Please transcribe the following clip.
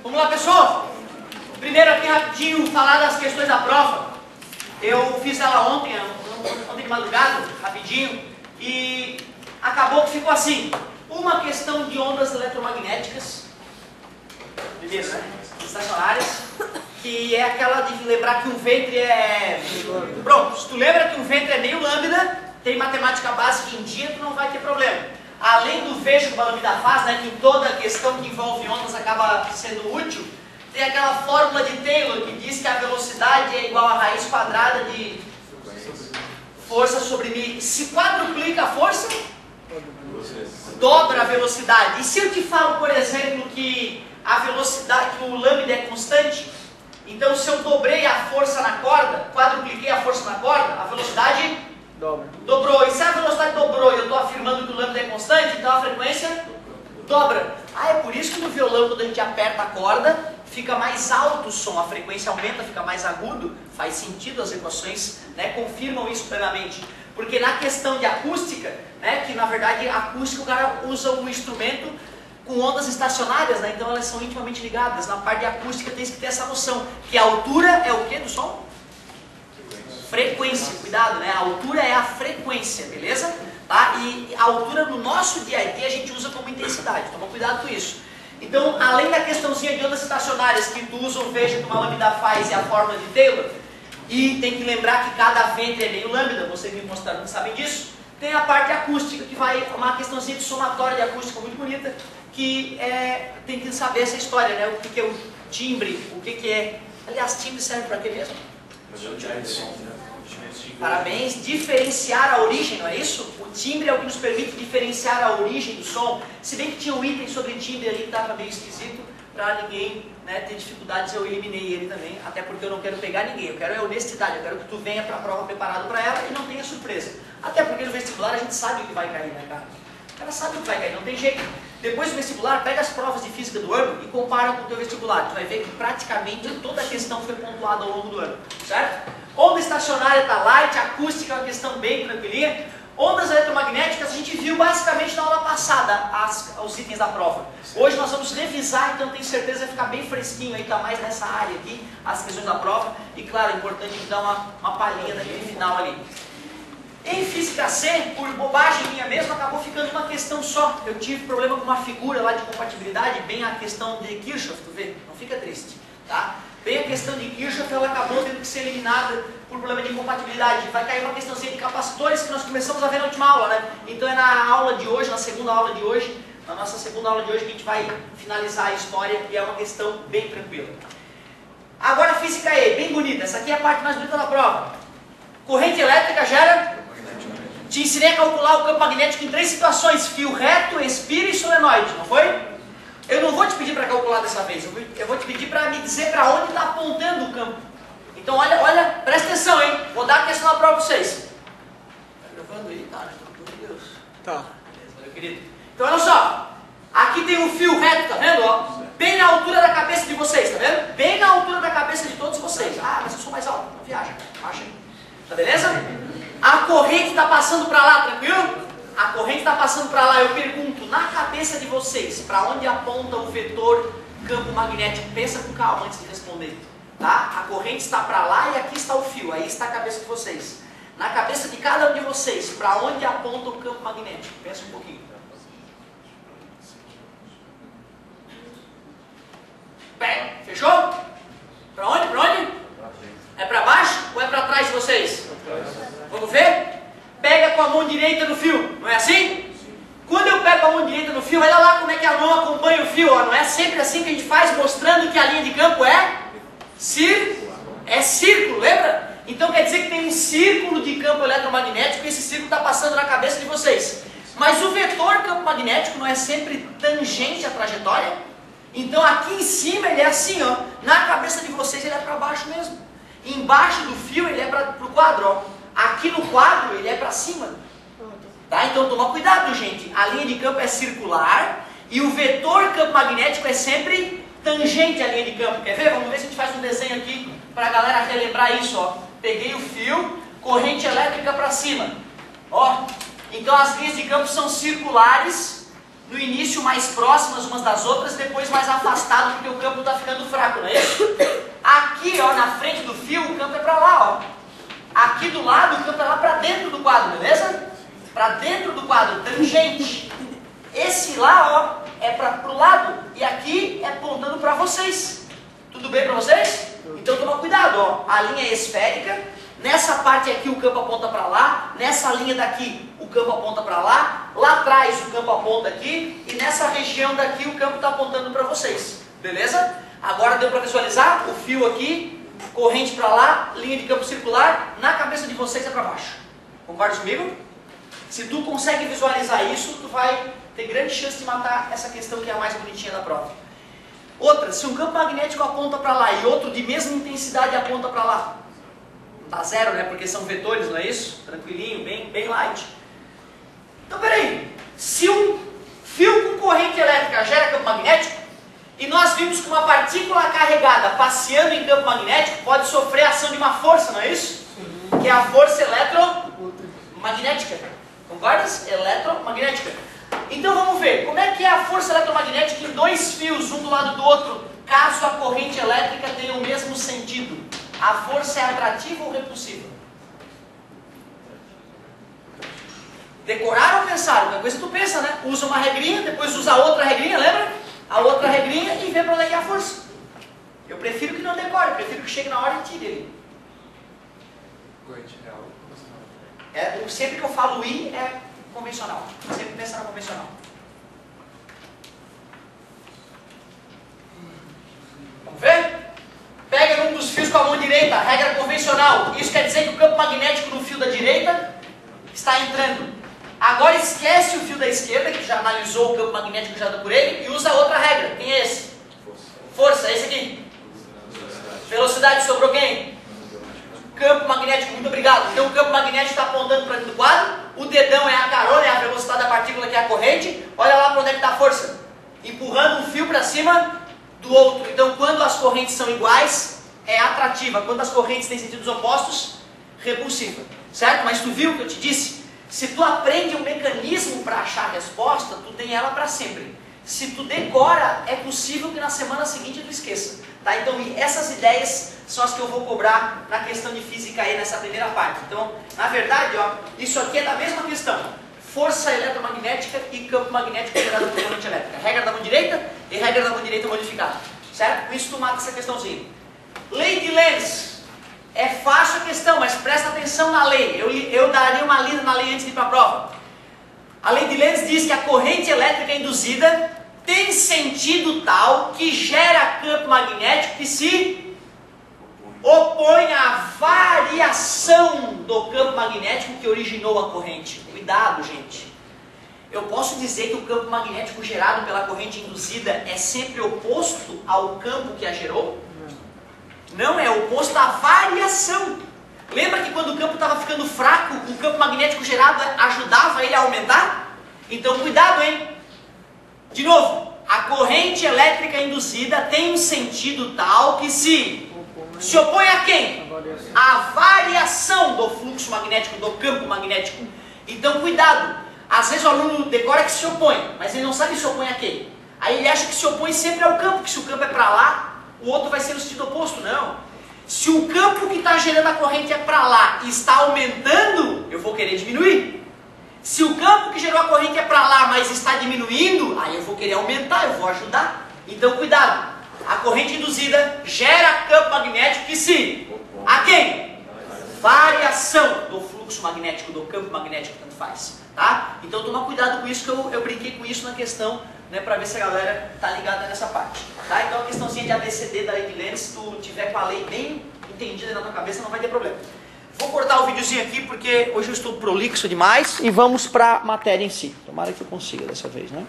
Vamos lá, pessoal. Primeiro aqui rapidinho falar das questões da prova. Eu fiz ela ontem de madrugada, rapidinho, e acabou que ficou assim. Uma questão de ondas eletromagnéticas, beleza, estacionárias, que é aquela de lembrar que um ventre é... Pronto, se tu lembra que um ventre é meio lambda, tem matemática básica em dia, tu não vai ter problema. Além do vejo que uma lambda faz, né, que toda questão que envolve ondas acaba sendo útil, tem aquela fórmula de Taylor que diz que a velocidade é igual a raiz quadrada de força sobre μ. Se quadruplica a força, dobra a velocidade. E se eu te falo, por exemplo, que a velocidade, que o lambda é constante, então se eu dobrei a força na corda, quadrupliquei a força na corda, a velocidade dobrou. E se a velocidade dobrou e eu estou afirmando que o lambda é constante, então a frequência dobra. Ah, é por isso que no violão, quando a gente aperta a corda, fica mais alto o som, a frequência aumenta, fica mais agudo. Faz sentido, as equações, né, confirmam isso plenamente. Porque na questão de acústica, né, que na verdade a acústica o cara usa um instrumento com ondas estacionárias, né, então elas são intimamente ligadas. Na parte de acústica tem que ter essa noção, que a altura é o que do som? Frequência, cuidado, né? A altura é a frequência, beleza? Tá? E a altura no nosso dia a dia a gente usa como intensidade, toma cuidado com isso. Então, além da questãozinha de ondas estacionárias que tu usa o veja que uma lambda faz e a fórmula de Taylor, e tem que lembrar que cada ventre é meio lambda, vocês me mostraram que sabem disso, tem a parte acústica, que vai uma questãozinha de somatória de acústica muito bonita, que tem que saber essa história, né? O que é o timbre, o que é... Aliás, timbre serve para quê mesmo? Parabéns, diferenciar a origem, não é isso? O timbre é o que nos permite diferenciar a origem do som. Se bem que tinha um item sobre timbre ali que estava meio esquisito, para ninguém, né, ter dificuldades, eu eliminei ele também, até porque eu não quero pegar ninguém, eu quero honestidade, eu quero que tu venha para a prova preparado para ela e não tenha surpresa. Até porque no vestibular a gente sabe o que vai cair, né, cara? O cara sabe o que vai cair, não tem jeito. Depois do vestibular, pega as provas de física do ano e compara com o teu vestibular. Tu vai ver que praticamente toda a questão foi pontuada ao longo do ano, certo? Onda estacionária está light, acústica é uma questão bem tranquilinha. Ondas eletromagnéticas a gente viu basicamente na aula passada, os itens da prova. Hoje nós vamos revisar, então tenho certeza que vai ficar bem fresquinho aí, tá mais nessa área aqui, as questões da prova. E claro, é importante dar uma palhinha naquele final ali. Em Física C, por bobagem minha mesmo, acabou ficando uma questão só. Eu tive problema com uma figura lá de compatibilidade, bem a questão de Kirchhoff, tu vê? Não fica triste, tá? Bem a questão de Kirchhoff, ela acabou tendo que ser eliminada por problema de incompatibilidade. Vai cair uma questãozinha de capacitores que nós começamos a ver na última aula, né? Então é na aula de hoje, na segunda aula de hoje, na nossa segunda aula de hoje, que a gente vai finalizar a história e é uma questão bem tranquila. Agora Física E, bem bonita. Essa aqui é a parte mais bonita da prova. Corrente elétrica gera... Te ensinei a calcular o campo magnético em 3 situações: fio reto, espira e solenoide, não foi? Eu não vou te pedir para calcular dessa vez, eu vou te pedir para me dizer para onde está apontando o campo. Então olha, presta atenção, hein? Vou dar a questão na prova para vocês. Tá gravando aí? Tá, meu Deus. Tá. Beleza, meu querido. Então olha só, aqui tem um fio reto, tá vendo? Ó? Bem na altura da cabeça de vocês, tá vendo? Bem na altura da cabeça de todos vocês. Ah, mas eu sou mais alto, não viaja, acha aí. Tá beleza? A corrente está passando para lá, tranquilo? A corrente está passando para lá. Eu pergunto, na cabeça de vocês, para onde aponta o vetor campo magnético? Pensa com calma antes de responder, tá? A corrente está para lá e aqui está o fio. Aí está a cabeça de vocês. Na cabeça de cada um de vocês, para onde aponta o campo magnético? Pensa um pouquinho. Pé, fechou? Para onde? Para onde? É para baixo ou é para trás de vocês? Vamos ver? Pega com a mão direita no fio, não é assim? Quando eu pego a mão direita no fio, olha lá como é que a mão acompanha o fio, ó. Não é sempre assim que a gente faz, mostrando que a linha de campo é círculo, lembra? Então quer dizer que tem um círculo de campo eletromagnético e esse círculo está passando na cabeça de vocês. Mas o vetor campo magnético não é sempre tangente à trajetória? Então aqui em cima ele é assim, ó. Na cabeça de vocês ele é para baixo mesmo. Embaixo do fio ele é para o quadro, ó. Aqui no quadro ele é para cima. Tá? Então toma cuidado, gente. A linha de campo é circular e o vetor campo magnético é sempre tangente à linha de campo. Quer ver? Vamos ver se a gente faz um desenho aqui para a galera relembrar isso. Ó. Peguei o fio, corrente elétrica para cima. Ó, Então as linhas de campo são circulares, no início mais próximas umas das outras, depois mais afastado porque o campo está ficando fraco, não é isso? Aqui, ó, na frente do fio, o campo é para lá, ó. Aqui do lado, o campo é lá para dentro do quadro, beleza? Para dentro do quadro, tangente. Esse lá, ó, é para o lado e aqui é apontando para vocês. Tudo bem para vocês? Então toma cuidado, ó. A linha é esférica. Nessa parte aqui o campo aponta para lá. Nessa linha daqui o campo aponta para lá. Lá atrás o campo aponta aqui. E nessa região daqui o campo está apontando para vocês. Beleza? Agora deu para visualizar? O fio aqui, corrente para lá, linha de campo circular. Na cabeça de vocês é para baixo. Concorda comigo? Se tu consegue visualizar isso, tu vai ter grande chance de matar essa questão que é a mais bonitinha da prova. Outra, se um campo magnético aponta para lá e outro de mesma intensidade aponta para lá, tá zero, né? Porque são vetores, não é isso? Tranquilinho, bem light. Então, peraí. Se um fio com corrente elétrica gera campo magnético, e nós vimos que uma partícula carregada passeando em campo magnético pode sofrer a ação de uma força, não é isso? Que é a força eletromagnética. Concordas? Eletromagnética. Então vamos ver, como é que é a força eletromagnética em dois fios, um do lado do outro, caso a corrente elétrica tenha o mesmo sentido? A força é atrativa ou repulsiva? Decoraram ou pensaram? Uma coisa tu pensa, né? Usa uma regrinha, depois usa outra regrinha, lembra? A outra regrinha e vê para onde é que é a força. Eu prefiro que não decore, prefiro que chegue na hora e tire ele. Corrente real. Sempre que eu falo I é convencional. Sempre pensa na convencional. Vamos ver? Pega um dos fios com a mão direita, regra convencional. Isso quer dizer que o campo magnético no fio da direita está entrando. Agora esquece o fio da esquerda, que já analisou o campo magnético gerado por ele, e usa outra regra. Quem é esse? Força, esse aqui. Velocidade, sobrou quem? Campo magnético, muito obrigado. Então o campo magnético está apontando para dentro do quadro, o dedão é a carona, é a velocidade da partícula que é a corrente. Olha lá para onde é que está a força. Empurrando um fio para cima do outro. Então quando as correntes são iguais, é atrativa. Quando as correntes têm sentidos opostos, repulsiva. Certo? Mas tu viu o que eu te disse? Se tu aprende um mecanismo para achar a resposta, tu tem ela para sempre. Se tu decora, é possível que na semana seguinte tu esqueça. Tá? Então essas ideias são as que eu vou cobrar na questão de física aí nessa primeira parte. Então, na verdade, ó, isso aqui é da mesma questão. Força eletromagnética e campo magnético gerado por corrente elétrica. Regra da mão direita e regra da mão direita modificada. Certo? Com isso tu mata essa questãozinha. Lei de Lenz. É fácil a questão, mas presta atenção na lei. Eu daria uma lida na lei antes de ir para a prova. A lei de Lenz diz que a corrente elétrica induzida tem sentido tal que gera campo magnético que se opõe à variação do campo magnético que originou a corrente. Cuidado, gente. Eu posso dizer que o campo magnético gerado pela corrente induzida é sempre oposto ao campo que a gerou? Não, é oposto à variação. Lembra que quando o campo estava ficando fraco, o campo magnético gerado ajudava ele a aumentar? Então cuidado, hein? De novo, a corrente elétrica induzida tem um sentido tal que se opõe a quem? A variação do fluxo magnético, do campo magnético. Então cuidado, às vezes o aluno decora que se opõe, mas ele não sabe se opõe a quem. Aí ele acha que se opõe sempre ao campo, que se o campo é para lá, o outro vai ser no sentido oposto. Não. Se o campo que está gerando a corrente é para lá e está aumentando, eu vou querer diminuir. Se o campo que gerou a corrente é para lá, mas está diminuindo, aí eu vou querer aumentar, eu vou ajudar. Então cuidado, a corrente induzida gera campo magnético que se... A quem? Variação do fluxo magnético, do campo magnético, tanto faz. Tá? Então toma cuidado com isso, que eu brinquei com isso na questão, né, para ver se a galera tá ligada nessa parte. Tá? Então a questãozinha de ABCD da lei de Lenz, se tu tiver com a lei bem entendida na tua cabeça, não vai ter problema. Vou cortar o videozinho aqui porque hoje eu estou prolixo demais e vamos para a matéria em si. Tomara que eu consiga dessa vez, né?